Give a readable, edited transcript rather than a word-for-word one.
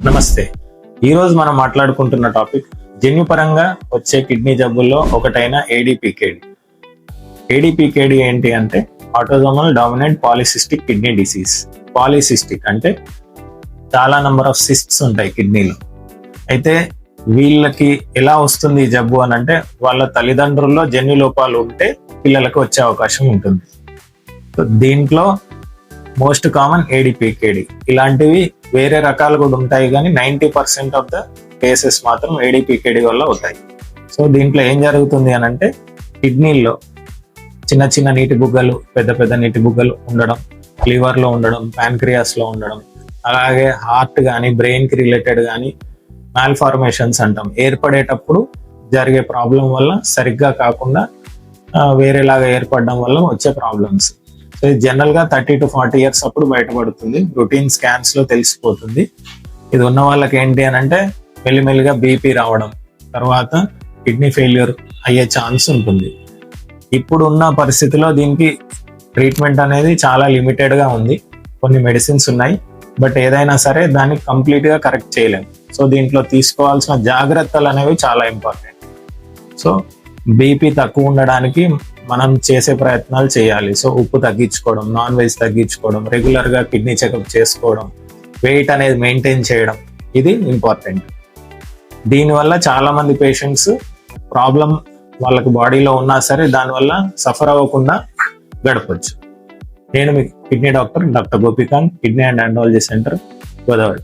నమస్తే. ఈరోజు మనం మాట్లాడుకుంటున్న టాపిక్ జన్యుపరంగా వచ్చే కిడ్నీ జబ్బుల్లో ఒకటైన ఏడీపీకేడి. ఏడీపీకేడి ఏంటి అంటే autosomal dominant polycystic kidney disease. Polycystic అంటే చాలా నెంబర్ ఆఫ్ సిస్ట్స్ ఉంటాయి కిడ్నీలో. అయితే వీళ్ళకి ఎలా వస్తుంది ఈ జబ్బు అని అంటే వాళ్ళ తల్లిదండ్రుల్లో జన్యు లోపాలు ఉంటే పిల్లలకు వచ్చే అవకాశం ఉంటుంది. దీంట్లో మోస్ట్ కామన్ ఏడీపీకేడి. ఇలాంటివి వేరే రకాలు కూడా ఉంటాయి, కానీ 90% ఆఫ్ ద కేసెస్ మాత్రం ఏడీపీకేడి వల్ల అవుతాయి. సో దీంట్లో ఏం జరుగుతుంది అని అంటే కిడ్నీల్లో చిన్న చిన్న నీటి బుగ్గలు, పెద్ద పెద్ద నీటి బుగ్గలు ఉండడం, లివర్లో ఉండడం, ప్యాన్క్రియాస్లో ఉండడం, అలాగే హార్ట్ కానీ బ్రెయిన్కి రిలేటెడ్ కానీ మాల్ఫార్మేషన్స్ అంటాం, ఏర్పడేటప్పుడు జరిగే ప్రాబ్లం వల్ల సరిగ్గా కాకుండా వేరేలాగా ఏర్పడడం వల్ల వచ్చే ప్రాబ్లమ్స్. సో ఇది జనరల్ గా 30 to 40 years అప్పుడు బయటపడుతుంది. రొటీన్ స్కాన్స్ లో తెలిసిపోతుంది. ఇది ఉన్న వాళ్ళకి ఏంటి అని అంటే మెల్లిమెల్లిగా బీపీ రావడం, తర్వాత కిడ్నీ ఫెయిల్యూర్ అయ్యే ఛాన్స్ ఉంటుంది. ఇప్పుడు ఉన్న పరిస్థితిలో దీనికి ట్రీట్మెంట్ అనేది చాలా లిమిటెడ్ గా ఉంది. కొన్ని మెడిసిన్స్ ఉన్నాయి, బట్ ఏదైనా సరే దాన్ని కంప్లీట్ గా కరెక్ట్ చేయలేము. సో దీంట్లో తీసుకోవాల్సిన జాగ్రత్తలు అనేవి చాలా ఇంపార్టెంట్. సో బీపీ తక్కువ ఉండడానికి మనం చేసే ప్రయత్నాలు చేయాలి. సో ఉప్పు తగ్గించుకోవడం, నాన్ వెజ్ తగ్గించుకోవడం, రెగ్యులర్ గా కిడ్నీ చెకప్ చేసుకోవడం, వెయిట్ అనేది మెయింటైన్ చేయడం, ఇది ఇంపార్టెంట్. దీనివల్ల చాలా మంది పేషెంట్స్ ప్రాబ్లం వాళ్ళకి బాడీలో ఉన్నా సరే దానివల్ల సఫర్ అవ్వకుండా గడపచ్చు. నేను మీ kidney doctor Gopikanth, kidney and andrology center, Godavari.